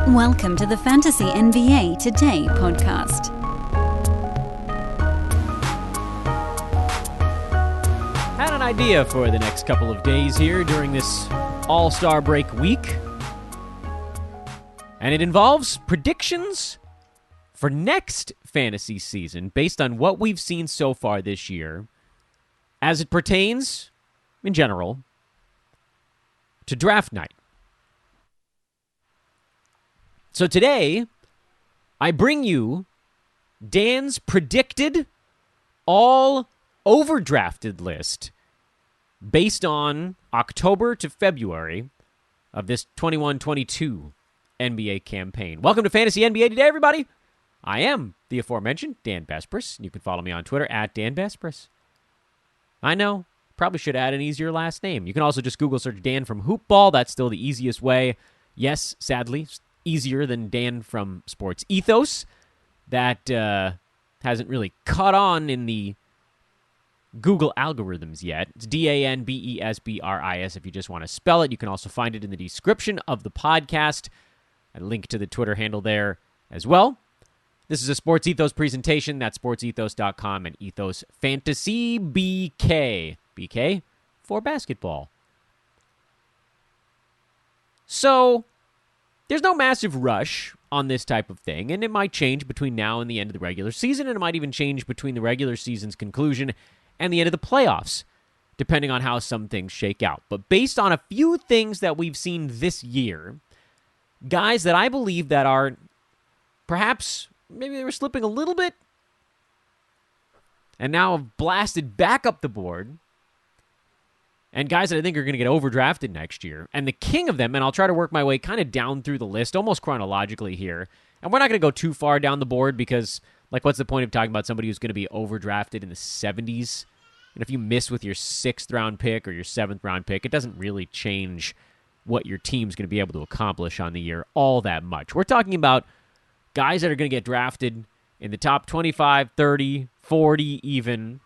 Welcome to the Fantasy NBA Today podcast. Had an idea for the next couple of days here during this All-Star break week. And it involves predictions for next fantasy season based on what we've seen so far this year as it pertains, in general, to draft night. So today, I bring you Dan's predicted all overdrafted list based on October to February of this 21-22 NBA campaign. Welcome to Fantasy NBA Today, everybody. I am the aforementioned Dan Bespris. You can follow me on Twitter at Dan Bespris. I know, probably should add an easier last name. You can also just Google search Dan from Hoopball. That's still the easiest way. Yes, sadly, easier than Dan from Sports Ethos. That hasn't really caught on in the Google algorithms yet. It's DanBesbris if you just want to spell it. You can also find it in the description of the podcast. A link to the Twitter handle there as well. This is a Sports Ethos presentation. That's sportsethos.com and Ethos Fantasy BK. BK for basketball. So, there's no massive rush on this type of thing, and it might change between now and the end of the regular season, and it might even change between the regular season's conclusion and the end of the playoffs, depending on how some things shake out. But based on a few things that we've seen this year, guys that I believe that are perhaps, maybe they were slipping a little bit, and now have blasted back up the board, and guys that I think are going to get overdrafted next year. And the king of them, and I'll try to work my way kind of down through the list, almost chronologically here. And we're not going to go too far down the board because, like, what's the point of talking about somebody who's going to be overdrafted in the 70s? And if you miss with your 6th-round pick or your 7th-round pick, it doesn't really change what your team's going to be able to accomplish on the year all that much. We're talking about guys that are going to get drafted in the top 25, 30, 40 even,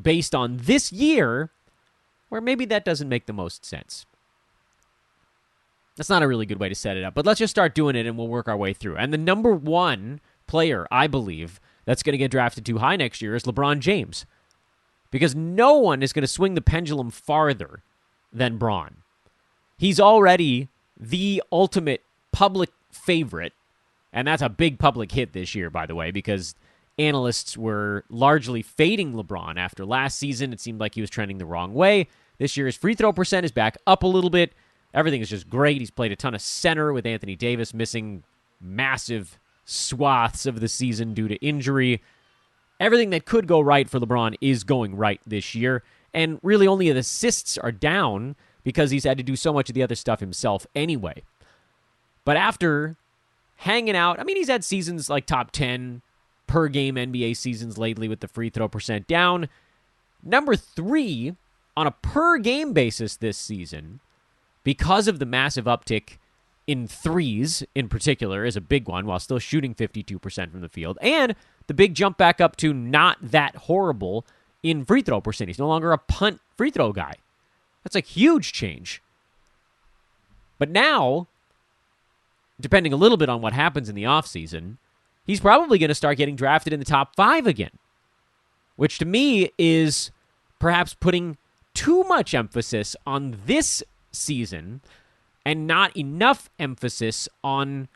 based on this year, where maybe that doesn't make the most sense. That's not a really good way to set it up, but let's just start doing it and we'll work our way through. And the number one player, I believe, that's going to get drafted too high next year is LeBron James. Because no one is going to swing the pendulum farther than Bron. He's already the ultimate public favorite, and that's a big public hit this year, by the way, because analysts were largely fading LeBron after last season. It seemed like he was trending the wrong way. This year, his free throw percent is back up a little bit. Everything is just great. He's played a ton of center with Anthony Davis missing massive swaths of the season due to injury. Everything that could go right for LeBron is going right this year. And really only the assists are down because he's had to do so much of the other stuff himself anyway. But after hanging out, I mean, he's had seasons like top 10 per game NBA seasons lately with the free throw percent down. Number 3 on a per game basis this season, because of the massive uptick in threes in particular, is a big one while still shooting 52% from the field. And the big jump back up to not that horrible in free throw percent. He's no longer a punt free throw guy. That's a huge change. But now, depending a little bit on what happens in the offseason, he's probably going to start getting drafted in the top 5 again, which to me is perhaps putting too much emphasis on this season and not enough emphasis on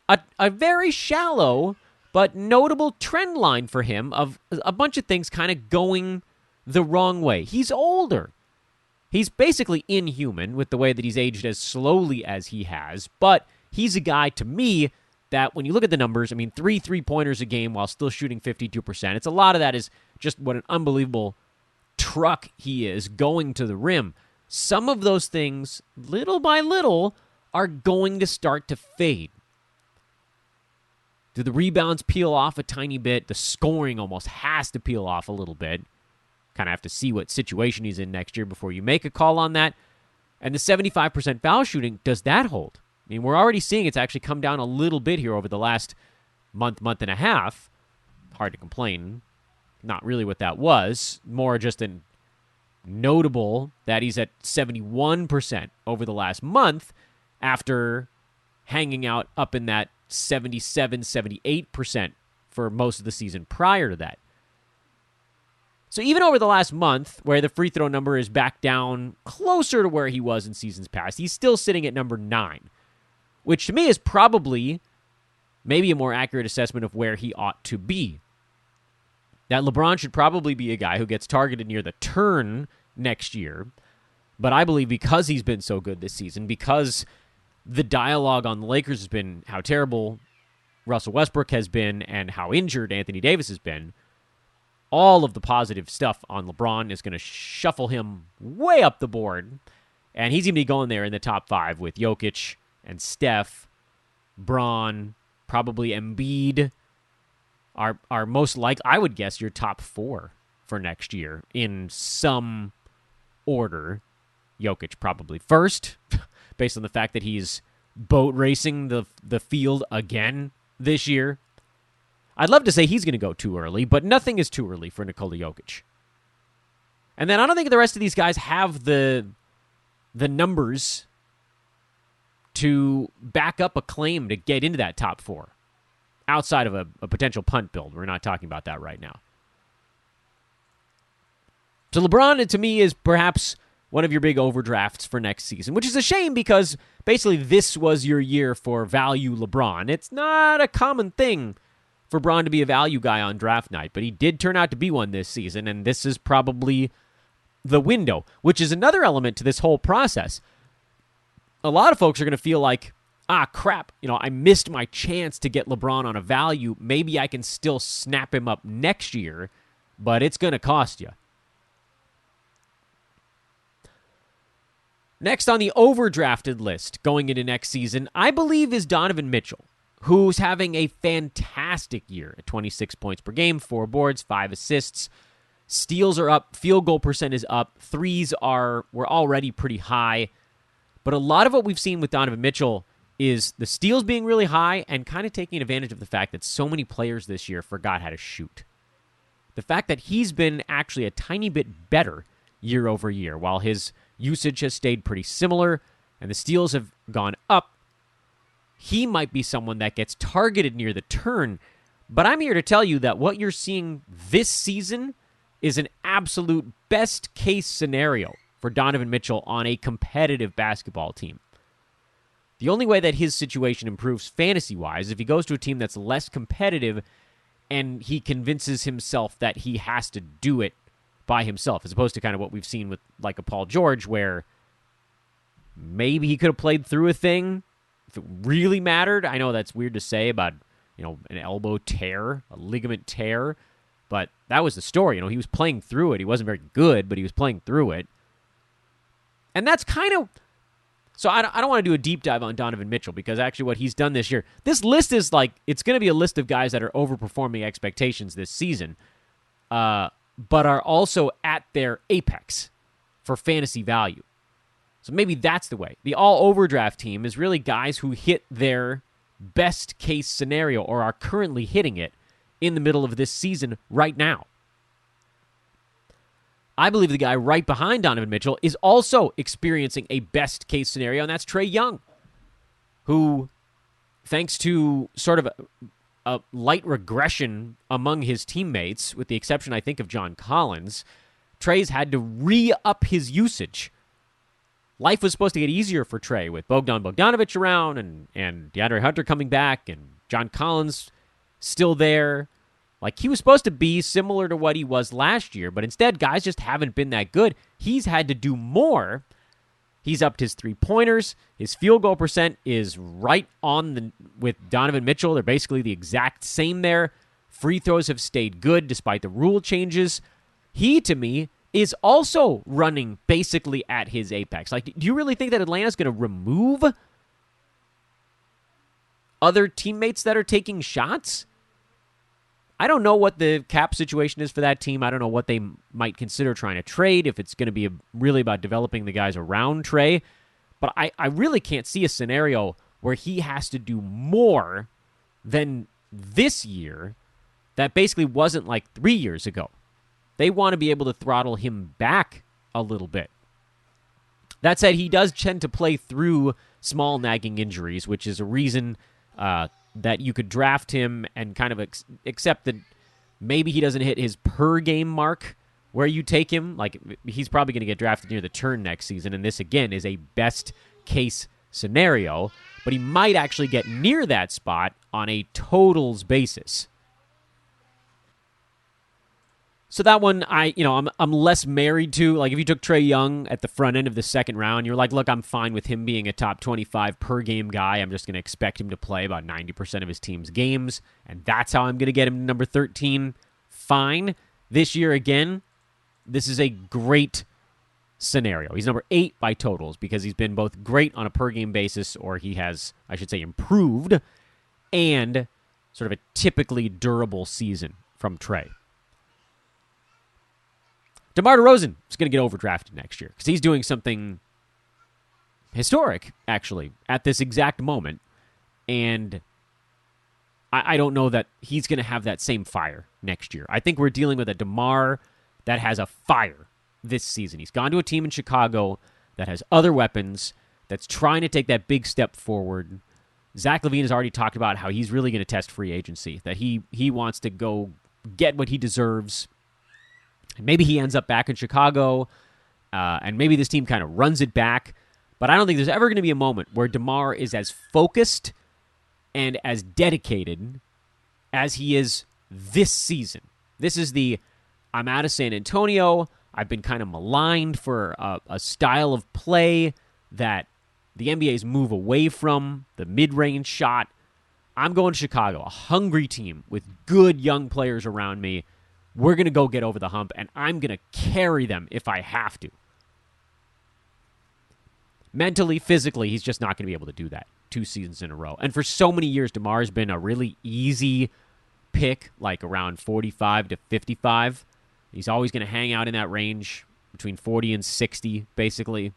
a very shallow but notable trend line for him of a bunch of things kind of going the wrong way. He's older. He's basically inhuman with the way that he's aged as slowly as he has, but he's a guy, to me, that when you look at the numbers, I mean, 3 3-pointers a game while still shooting 52%. It's a lot of that is just what an unbelievable truck he is going to the rim. Some of those things, little by little, are going to start to fade. Do the rebounds peel off a tiny bit? The scoring almost has to peel off a little bit. Kind of have to see what situation he's in next year before you make a call on that. And the 75% foul shooting, does that hold? I mean, we're already seeing it's actually come down a little bit here over the last month and a half. Hard to complain. Not really what that was. More just an notable that he's at 71% over the last month after hanging out up in that 77, 78% for most of the season prior to that. So even over the last month, where the free throw number is back down closer to where he was in seasons past, he's still sitting at number 9, which to me is probably maybe a more accurate assessment of where he ought to be. That LeBron should probably be a guy who gets targeted near the turn next year, but I believe because he's been so good this season, because the dialogue on the Lakers has been how terrible Russell Westbrook has been and how injured Anthony Davis has been, all of the positive stuff on LeBron is going to shuffle him way up the board, and he's going to be going there in the top 5 with Jokic and Steph, Bron, probably Embiid are most like, I would guess, your top 4 for next year in some order. Jokic probably first, based on the fact that he's boat racing the field again this year. I'd love to say he's going to go too early, but nothing is too early for Nikola Jokic. And then I don't think the rest of these guys have the numbers to back up a claim to get into that top 4. Outside of a potential punt build. We're not talking about that right now. So LeBron, to me, is perhaps one of your big overdrafts for next season, which is a shame because basically this was your year for value LeBron. It's not a common thing for Bron to be a value guy on draft night, but he did turn out to be one this season, and this is probably the window, which is another element to this whole process. A lot of folks are going to feel like, crap, I missed my chance to get LeBron on a value. Maybe I can still snap him up next year, but it's going to cost you. Next on the overdrafted list going into next season, I believe, is Donovan Mitchell, who's having a fantastic year at 26 points per game, 4 boards, 5 assists. Steals are up, field goal percent is up, threes were already pretty high. But a lot of what we've seen with Donovan Mitchell is the steals being really high and kind of taking advantage of the fact that so many players this year forgot how to shoot. The fact that he's been actually a tiny bit better year over year, while his usage has stayed pretty similar and the steals have gone up, he might be someone that gets targeted near the turn. But I'm here to tell you that what you're seeing this season is an absolute best-case scenario for Donovan Mitchell on a competitive basketball team. The only way that his situation improves fantasy-wise is if he goes to a team that's less competitive and he convinces himself that he has to do it by himself, as opposed to kind of what we've seen with like a Paul George, where maybe he could have played through a thing if it really mattered. I know that's weird to say about, an elbow tear, a ligament tear, but that was the story. He was playing through it. He wasn't very good, but he was playing through it. And that's kind of... So I don't want to do a deep dive on Donovan Mitchell because actually what he's done this year, this list is it's going to be a list of guys that are overperforming expectations this season, but are also at their apex for fantasy value. So maybe that's the way. The all-overdraft team is really guys who hit their best-case scenario or are currently hitting it in the middle of this season right now. I believe the guy right behind Donovan Mitchell is also experiencing a best-case scenario, and that's Trey Young, who, thanks to sort of a light regression among his teammates, with the exception, I think, of John Collins, Trey's had to re-up his usage. Life was supposed to get easier for Trey with Bogdan Bogdanovic around and DeAndre Hunter coming back and John Collins still there. He was supposed to be similar to what he was last year, but instead, guys just haven't been that good. He's had to do more. He's upped his three-pointers. His field goal percent is right on with Donovan Mitchell. They're basically the exact same there. Free throws have stayed good despite the rule changes. He, to me, is also running basically at his apex. Do you really think that Atlanta's going to remove other teammates that are taking shots? I don't know what the cap situation is for that team. I don't know what they might consider trying to trade, if it's going to be really about developing the guys around Trey. But I really can't see a scenario where he has to do more than this year that basically wasn't 3 years ago. They want to be able to throttle him back a little bit. That said, he does tend to play through small nagging injuries, which is a reason that you could draft him and kind of accept that maybe he doesn't hit his per-game mark where you take him. Like, he's probably going to get drafted near the turn next season, and this, again, is a best-case scenario, but he might actually get near that spot on a totals basis. So that one, I'm less married to. Like, if you took Trey Young at the front end of the second round, you're like, look, I'm fine with him being a top 25 per game guy. I'm just going to expect him to play about 90% of his team's games, and that's how I'm going to get him to number 13. Fine. This year, again, this is a great scenario. He's number 8 by totals because he's been both great on a per game basis, or he has, I should say, improved, and sort of a typically durable season from Trey. Demar Derozan is going to get overdrafted next year because he's doing something historic, actually, at this exact moment. And I don't know that he's going to have that same fire next year. I think we're dealing with a Demar that has a fire this season. He's gone to a team in Chicago that has other weapons, that's trying to take that big step forward. Zach LaVine has already talked about how he's really going to test free agency, that he wants to go get what he deserves. Maybe he ends up back in Chicago, and maybe this team kind of runs it back. But I don't think there's ever going to be a moment where DeMar is as focused and as dedicated as he is this season. This is I'm out of San Antonio. I've been kind of maligned for a style of play that the NBA's move away from, the mid-range shot. I'm going to Chicago, a hungry team with good young players around me. We're going to go get over the hump, and I'm going to carry them if I have to. Mentally, physically, he's just not going to be able to do that 2 seasons in a row. And for so many years, DeMar has been a really easy pick, like around 45 to 55. He's always going to hang out in that range between 40 and 60, basically.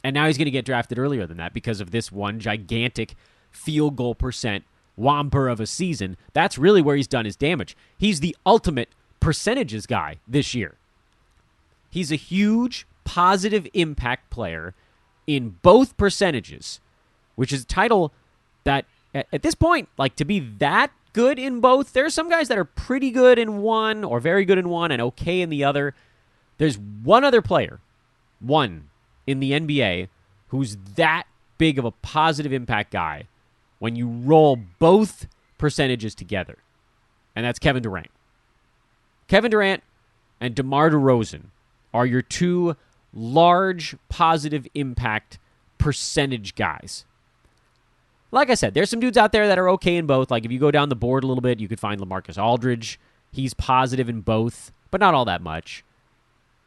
And now he's going to get drafted earlier than that because of this one gigantic field goal percent whomper of a season. That's really where he's done his damage. He's the ultimate percentages guy this year. He's a huge positive impact player in both percentages, which is a title that at this point, like, to be that good in both, there's some guys that are pretty good in one or very good in one and okay in the other. There's one other player, one in the NBA, who's that big of a positive impact guy when you roll both percentages together. And that's Kevin Durant. Kevin Durant and DeMar DeRozan are your 2 large positive impact percentage guys. Like I said, there's some dudes out there that are okay in both. Like, if you go down the board a little bit, you could find LaMarcus Aldridge. He's positive in both, but not all that much.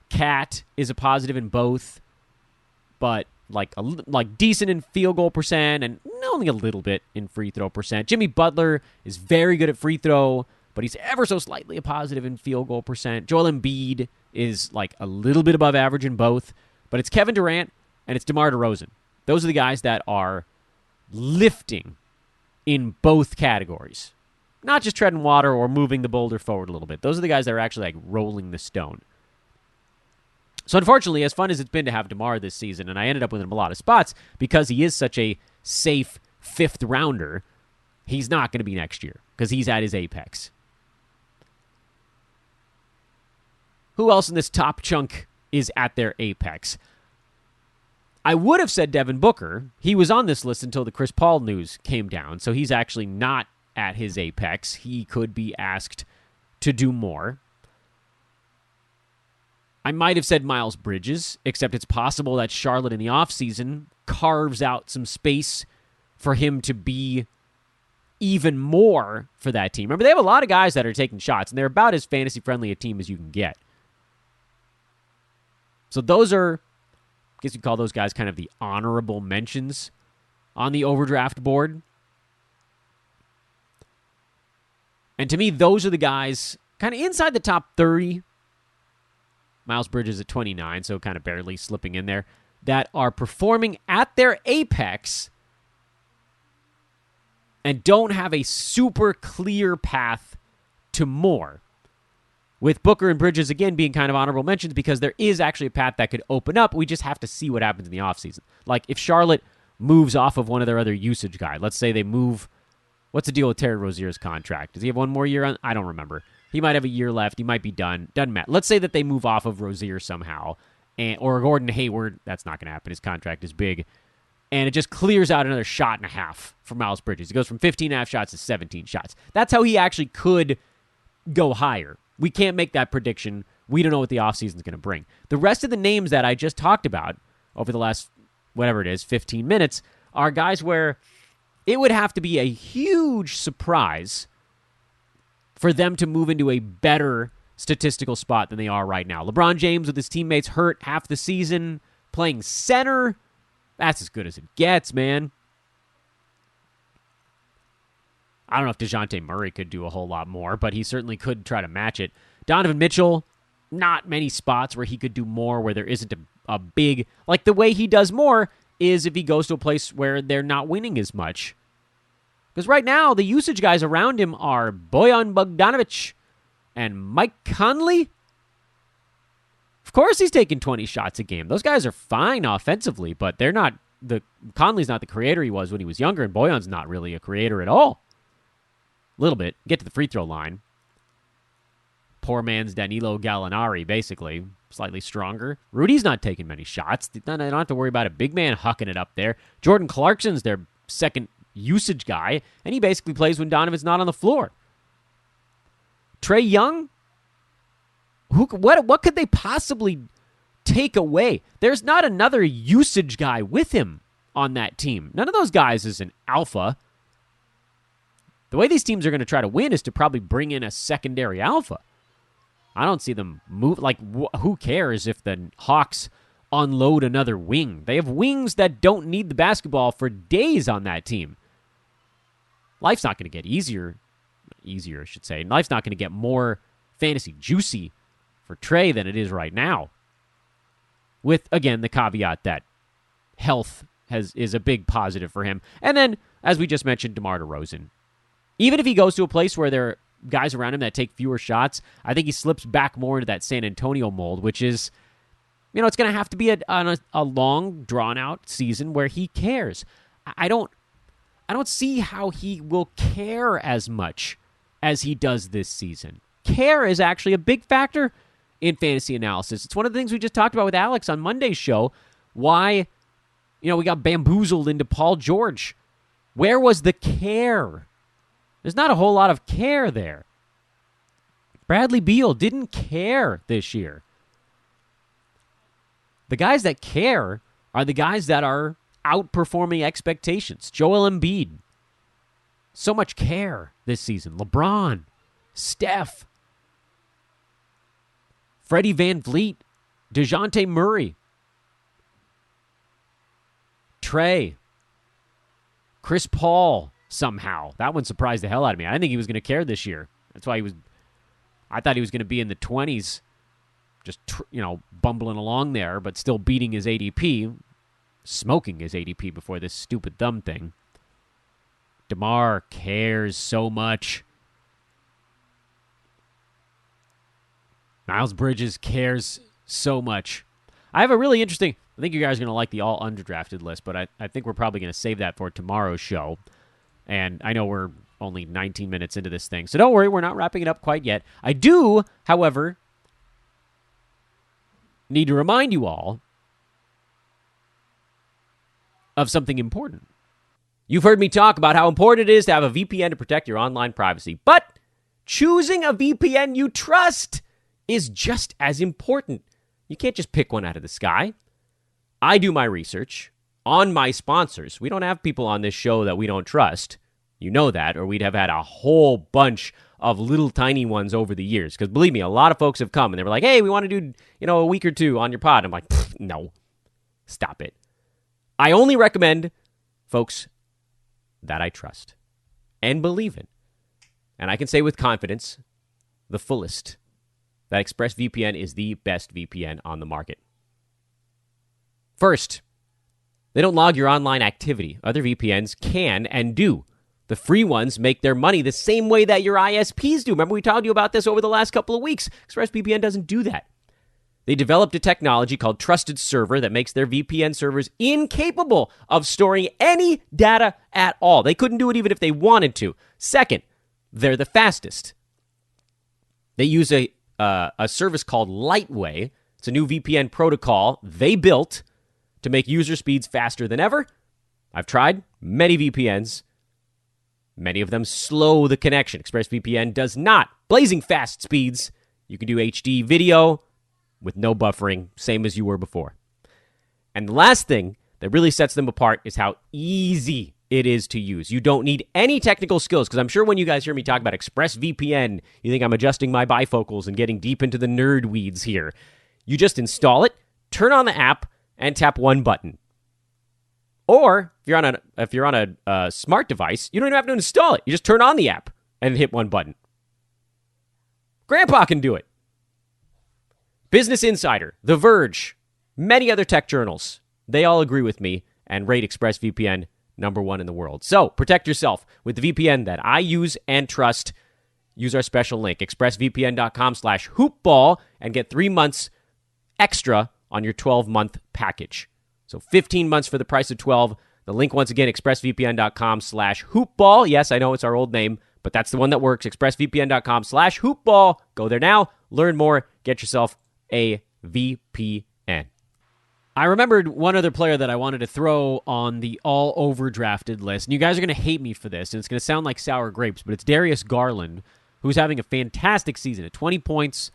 Cat is a positive in both, but like decent in field goal percent and only a little bit in free throw percent. Jimmy Butler is very good at free throw, but he's ever so slightly a positive in field goal percent. Joel Embiid is like a little bit above average in both, but it's Kevin Durant and it's DeMar DeRozan. Those are the guys that are lifting in both categories. Not just treading water or moving the boulder forward a little bit. Those are the guys that are actually like rolling the stone. So unfortunately, as fun as it's been to have DeMar this season, and I ended up with him a lot of spots because he is such a safe 5th rounder, he's not going to be next year because he's at his apex. Who else in this top chunk is at their apex? I would have said Devin Booker. He was on this list until the Chris Paul news came down, so he's actually not at his apex. He could be asked to do more. I might have said Miles Bridges, except it's possible that Charlotte in the offseason carves out some space for him to be even more for that team. Remember, they have a lot of guys that are taking shots, and they're about as fantasy-friendly a team as you can get. So those are, I guess you call those guys kind of the honorable mentions on the overdraft board. And to me, those are the guys kind of inside the top 30. Miles Bridges at 29, so kind of barely slipping in there, that are performing at their apex and don't have a super clear path to more, With Booker and Bridges, again, being kind of honorable mentions because there is actually a path that could open up. We just have to see what happens in the offseason. Like, if Charlotte moves off of one of their other usage guys, let's say they move... What's the deal with Terry Rozier's contract? Does he have one more year on? I don't remember. He might have a year left. He might be done. Doesn't matter. Let's say that they move off of Rozier somehow. Or Gordon Hayward. That's not going to happen. His contract is big. And it just clears out another shot and a half for Miles Bridges. He goes from 15.5 shots to 17 shots. That's how he actually could go higher. We can't make that prediction. We don't know what the offseason is going to bring. The rest of the names that I just talked about over the last, 15 minutes, are guys where it would have to be a huge surprise for them to move into a better statistical spot than they are right now. LeBron James with his teammates hurt half the season, playing center. That's as good as it gets, man. I don't know if DeJounte Murray could do a whole lot more, but he certainly could try to match it. Donovan Mitchell, not many spots where he could do more, where there isn't a big... Like, the way he does more is if he goes to a place where they're not winning as much. Because right now, the usage guys around him are Bojan Bogdanovic and Mike Conley. Of course he's taking 20 shots a game. Those guys are fine offensively, but they're not... Conley's not the creator he was when he was younger, and Bojan's not really a creator at all. A little bit. Get to the free throw line. Poor man's Danilo Gallinari, basically. Slightly stronger. Rudy's not taking many shots. They don't have to worry about a big man hucking it up there. Jordan Clarkson's their second usage guy, and he basically plays when Donovan's not on the floor. Trey Young? What could they possibly take away? There's not another usage guy with him on that team. None of those guys is an alpha. The way these teams are going to try to win is to probably bring in a secondary alpha. I don't see them move. Like, who cares if the Hawks unload another wing? They have wings that don't need the basketball for days on that team. Life's not going to get easier. Easier, I should say. Life's not going to get more fantasy juicy for Trey than it is right now. With, again, the caveat that health is a big positive for him. And then, as we just mentioned, Demar Derozan. Even if he goes to a place where there are guys around him that take fewer shots, I think he slips back more into that San Antonio mold, which is, it's going to have to be a long, drawn-out season where he cares. I don't see how he will care as much as he does this season. Care is actually a big factor in fantasy analysis. It's one of the things we just talked about with Alex on Monday's show. Why, we got bamboozled into Paul George. Where was the care? There's not a whole lot of care there. Bradley Beal didn't care this year. The guys that care are the guys that are outperforming expectations. Joel Embiid. So much care this season. LeBron. Steph. Freddie Van Vliet. DeJounte Murray. Trey. Chris Paul. Somehow. That one surprised the hell out of me. I didn't think he was going to care this year. That's why I thought he was going to be in the 20s, just, bumbling along there, but still beating his ADP, smoking his ADP before this stupid thumb thing. DeMar cares so much. Miles Bridges cares so much. I have a really interesting... I think you guys are going to like the all underdrafted list, but I think we're probably going to save that for tomorrow's show. And I know we're only 19 minutes into this thing, so don't worry, we're not wrapping it up quite yet. I do, however, need to remind you all of something important. You've heard me talk about how important it is to have a VPN to protect your online privacy, but choosing a VPN you trust is just as important. You can't just pick one out of the sky. I do my research on my sponsors. We don't have people on this show that we don't trust. You know that, or we'd have had a whole bunch of little tiny ones over the years. Because believe me, a lot of folks have come and they were like, hey, we want to do, a week or two on your pod. I'm like, no, stop it. I only recommend folks that I trust and believe in. And I can say with confidence, the fullest, that ExpressVPN is the best VPN on the market. First, they don't log your online activity. Other VPNs can and do. The free ones make their money the same way that your ISPs do. Remember, we talked to you about this over the last couple of weeks. ExpressVPN doesn't do that. They developed a technology called Trusted Server that makes their VPN servers incapable of storing any data at all. They couldn't do it even if they wanted to. Second, they're the fastest. They use a service called Lightway. It's a new VPN protocol they built to make user speeds faster than ever. I've tried many VPNs. Many of them slow the connection. ExpressVPN does not. Blazing fast speeds. You can do HD video with no buffering, same as you were before. And the last thing that really sets them apart is how easy it is to use. You don't need any technical skills, because I'm sure when you guys hear me talk about ExpressVPN, you think I'm adjusting my bifocals and getting deep into the nerd weeds here. You just install it, turn on the app, and tap one button. Or if you're on a smart device, you don't even have to install it. You just turn on the app and hit one button. Grandpa can do it. Business Insider, The Verge, many other tech journals, they all agree with me and rate ExpressVPN #1 in the world. So protect yourself with the VPN that I use and trust. Use our special link, expressvpn.com/hoopball, and get 3 months extra on your 12-month package. So 15 months for the price of 12. The link, once again, expressvpn.com/hoopball. Yes, I know it's our old name, but that's the one that works. expressvpn.com/hoopball. Go there now. Learn more. Get yourself a VPN. I remembered one other player that I wanted to throw on the all overdrafted list. And you guys are going to hate me for this, and it's going to sound like sour grapes, but it's Darius Garland, who's having a fantastic season at 20 points,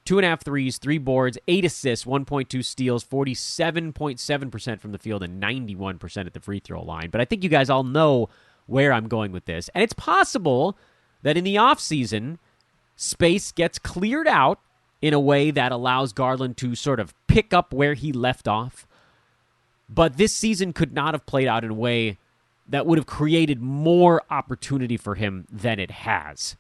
2.5 threes, 3 boards, 8 assists, 1.2 steals, 47.7% from the field, and 91% at the free throw line. But I think you guys all know where I'm going with this. And it's possible that in the offseason, space gets cleared out in a way that allows Garland to sort of pick up where he left off. But this season could not have played out in a way that would have created more opportunity for him than it has.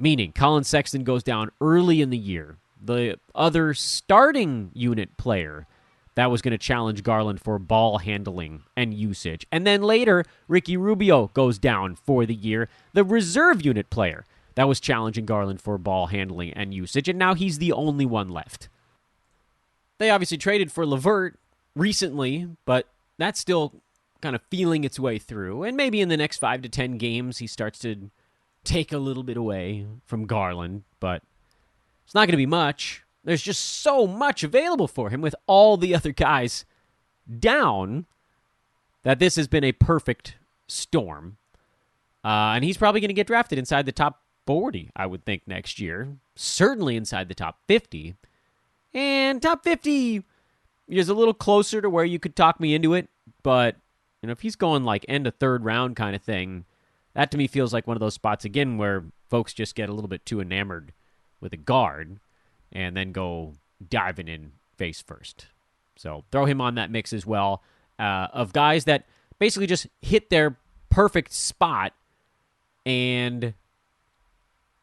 Meaning, Colin Sexton goes down early in the year. The other starting unit player that was going to challenge Garland for ball handling and usage. And then later, Ricky Rubio goes down for the year. The reserve unit player that was challenging Garland for ball handling and usage. And now he's the only one left. They obviously traded for LeVert recently, but that's still kind of feeling its way through. And maybe in the next 5 to 10 games, he starts to take a little bit away from Garland, but it's not going to be much. There's just so much available for him with all the other guys down that this has been a perfect storm. And he's probably going to get drafted inside the top 40, I would think, next year. Certainly inside the top 50. And top 50 is a little closer to where you could talk me into it. But, if he's going like end of third round kind of thing, that to me feels like one of those spots, again, where folks just get a little bit too enamored with a guard and then go diving in face first. So throw him on that mix as well, of guys that basically just hit their perfect spot. And,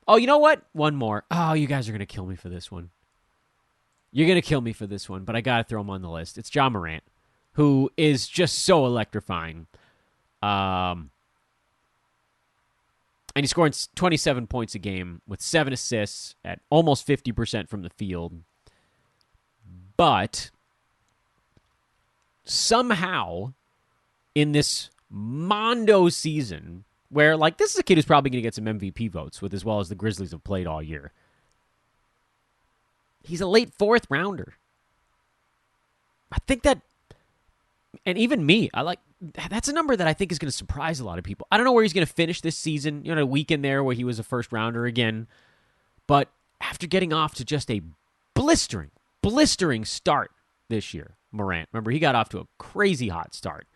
oh, you know what? One more. Oh, you guys are going to kill me for this one. You're going to kill me for this one, but I got to throw him on the list. It's Ja Morant, who is just so electrifying. And he's scoring 27 points a game with 7 assists at almost 50% from the field. But somehow in this Mondo season, where this is a kid who's probably going to get some MVP votes with as well as the Grizzlies have played all year. He's a late 4th rounder. I think that, and even me, that's a number that I think is going to surprise a lot of people. I don't know where he's going to finish this season. A week in there where he was a 1st rounder again. But after getting off to just a blistering start this year, Marant. Remember, he got off to a crazy hot start,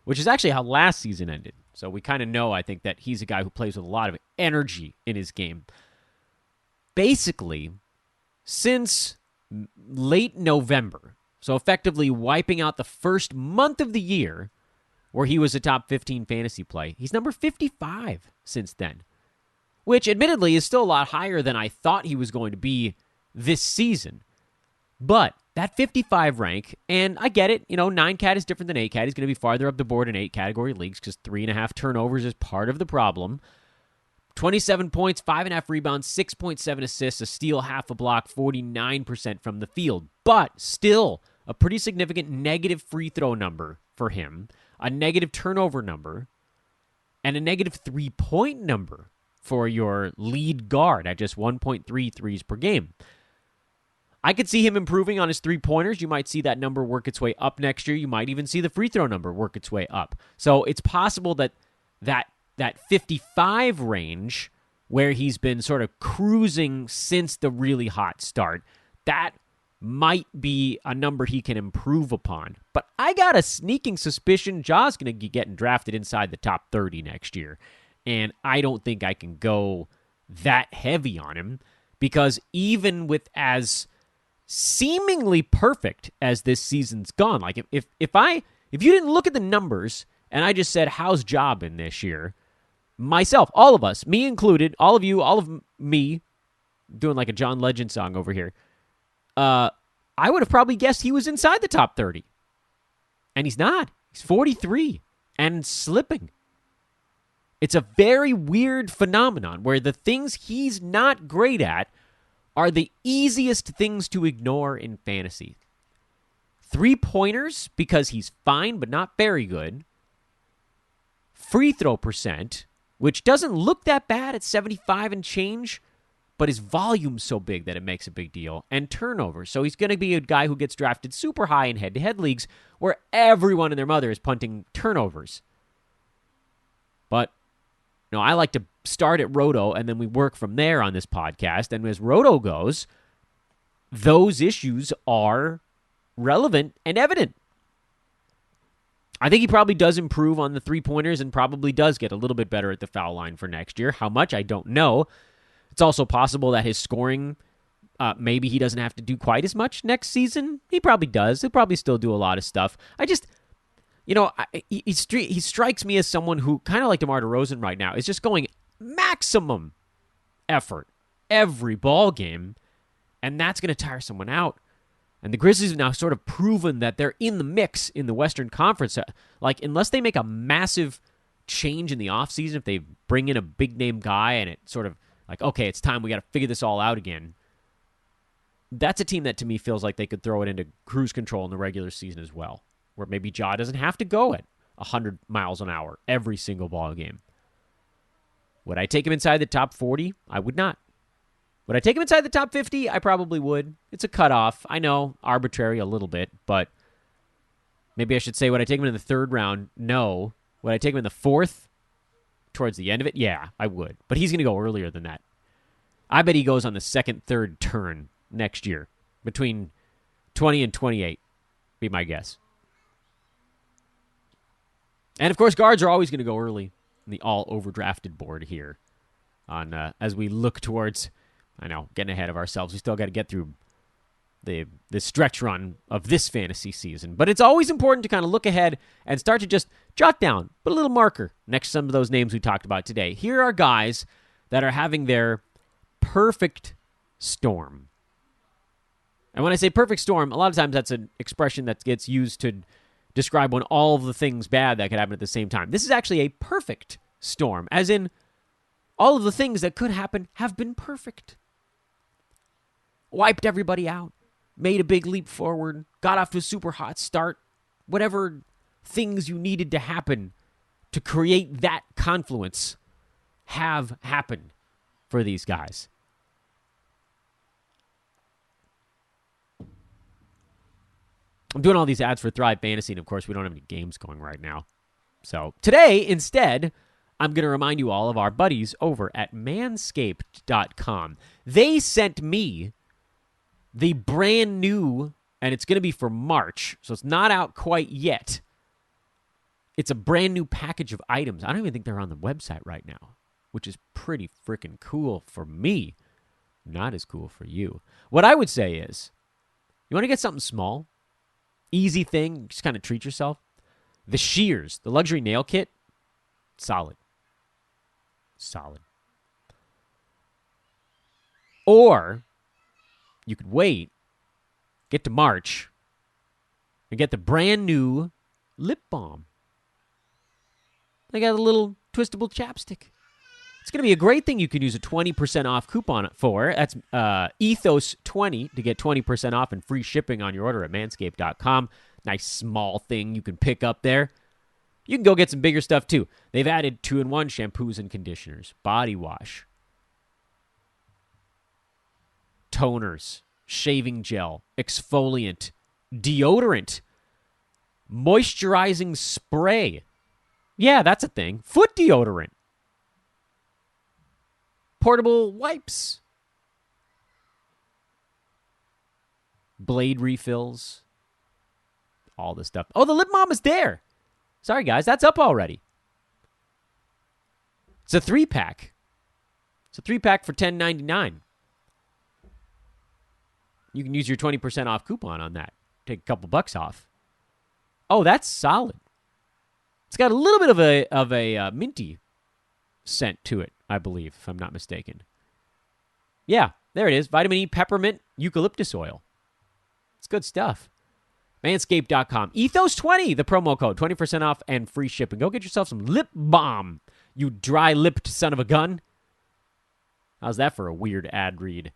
which is actually how last season ended. So we kind of know, I think, that he's a guy who plays with a lot of energy in his game. Basically, since late November, so effectively wiping out the first month of the year where he was a top 15 fantasy play, he's number 55 since then, which admittedly is still a lot higher than I thought he was going to be this season. But that 55 rank, and I get it, 9-cat is different than 8-cat. He's going to be farther up the board in 8-category leagues because 3.5 turnovers is part of the problem. 27 points, 5.5 rebounds, 6.7 assists, a steal, half a block, 49% from the field. But still, a pretty significant negative free throw number for him, a negative turnover number, and a negative three-point number for your lead guard at just 1.3 threes per game. I could see him improving on his three-pointers. You might see that number work its way up next year. You might even see the free throw number work its way up. So it's possible that 55 range, where he's been sort of cruising since the really hot start, that might be a number he can improve upon. But I got a sneaking suspicion Ja's going to be getting drafted inside the top 30 next year. And I don't think I can go that heavy on him, because even with as seemingly perfect as this season's gone, like if you didn't look at the numbers and I just said, how's Ja been this year? Myself, all of us, me included, all of you, all of me, doing like a John Legend song over here, I would have probably guessed he was inside the top 30. And he's not. He's 43 and slipping. It's a very weird phenomenon where the things he's not great at are the easiest things to ignore in fantasy. 3-pointers, because he's fine but not very good. Free throw percent, which doesn't look that bad at 75 and change, but his volume's so big that it makes a big deal. And turnovers. So he's going to be a guy who gets drafted super high in head-to-head leagues where everyone and their mother is punting turnovers. But I like to start at Roto, and then we work from there on this podcast. And as Roto goes, those issues are relevant and evident. I think he probably does improve on the three-pointers and probably does get a little bit better at the foul line for next year. How much, I don't know. It's also possible that his scoring, maybe he doesn't have to do quite as much next season. He probably does. He'll probably still do a lot of stuff. He strikes me as someone who, kind of like Demar Derozan right now, is just going maximum effort every ball game, and that's going to tire someone out. And the Grizzlies have now sort of proven that they're in the mix in the Western Conference. Like, unless they make a massive change in the offseason, if they bring in a big-name guy and it sort of like, okay, it's time, we got to figure this all out again, that's a team that to me feels like they could throw it into cruise control in the regular season as well, where maybe Ja doesn't have to go at 100 miles an hour every single ball game. Would I take him inside the top 40? I would not. Would I take him inside the top 50? I probably would. It's a cutoff. I know, arbitrary a little bit, but maybe I should say, would I take him in the third round? No. Would I take him in the fourth? Towards the end of it? Yeah, I would. But he's going to go earlier than that. I bet he goes on the second, third turn next year. Between 20 and 28, be my guess. And, of course, guards are always going to go early in the all-overdrafted board here on as we look towards, I know, getting ahead of ourselves. We still got to get through the stretch run of this fantasy season. But it's always important to kind of look ahead and start to just jot down, put a little marker next to some of those names we talked about today. Here are guys that are having their perfect storm. And when I say perfect storm, a lot of times that's an expression that gets used to describe when all of the things bad that could happen at the same time. This is actually a perfect storm, as in all of the things that could happen have been perfect. Wiped everybody out, made a big leap forward, got off to a super hot start, whatever things you needed to happen to create that confluence have happened for these guys. I'm doing all these ads for Thrive Fantasy, and of course, we don't have any games going right now. So today, instead, I'm going to remind you all of our buddies over at manscaped.com. They sent me the brand new, and it's going to be for March, so it's not out quite yet. It's a brand new package of items. I don't even think they're on the website right now, which is pretty freaking cool for me. Not as cool for you. What I would say is, you want to get something small? Easy thing, just kind of treat yourself. The shears, the luxury nail kit, solid. Solid. Or you could wait get to March and get the brand new lip balm. They got a little twistable chapstick. It's going to be a great thing you can use a 20% off coupon for. That's Ethos20 to get 20% off and free shipping on your order at manscaped.com. Nice small thing you can pick up there. You can go get some bigger stuff too. They've added 2-in-1 shampoos and conditioners, body wash, toners, shaving gel, exfoliant, deodorant, moisturizing spray. Yeah, that's a thing. Foot deodorant. Portable wipes. Blade refills. All this stuff. Oh, the lip balm is there. Sorry, guys. That's up already. It's a 3-pack. It's a 3-pack for $10.99. You can use your 20% off coupon on that. Take a couple bucks off. Oh, that's solid. It's got a little bit of a minty scent to it, I believe, if I'm not mistaken. Yeah, there it is. Vitamin E, peppermint, eucalyptus oil. It's good stuff. Manscaped.com. Ethos20, the promo code. 20% off and free shipping. Go get yourself some lip balm, you dry-lipped son of a gun. How's that for a weird ad read?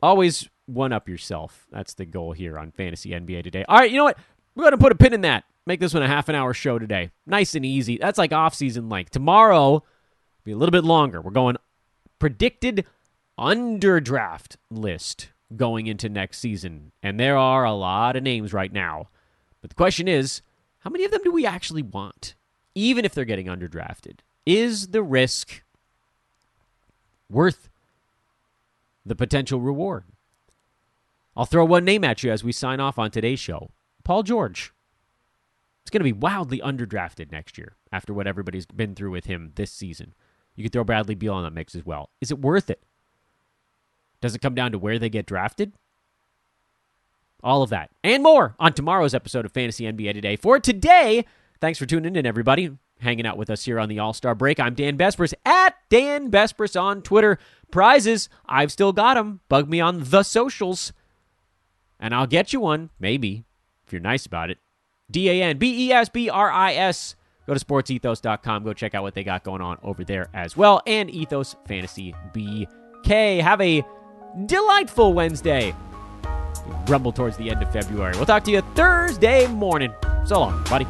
Always one-up yourself. That's the goal here on Fantasy NBA Today. All right, you know what? We're going to put a pin in that. Make this one a half-an-hour show today. Nice and easy. That's like off-season like. Tomorrow will be a little bit longer. We're going predicted underdraft list going into next season. And there are a lot of names right now. But the question is, how many of them do we actually want? Even if they're getting underdrafted. Is the risk worth the potential reward? I'll throw one name at you as we sign off on today's show. Paul George. It's going to be wildly underdrafted next year after what everybody's been through with him this season. You could throw Bradley Beal on that mix as well. Is it worth it? Does it come down to where they get drafted? All of that and more on tomorrow's episode of Fantasy NBA Today. For today, thanks for tuning in, everybody. Hanging out with us here on the All-Star break. I'm Dan Bespers at Dan Bespers on Twitter. Prizes, I've still got them. Bug me on the socials. And I'll get you one, maybe, if you're nice about it. DANBESBRIS. Go to sportsethos.com. Go check out what they got going on over there as well. And Ethos Fantasy BK. Have a delightful Wednesday. Rumble towards the end of February. We'll talk to you Thursday morning. So long, buddy.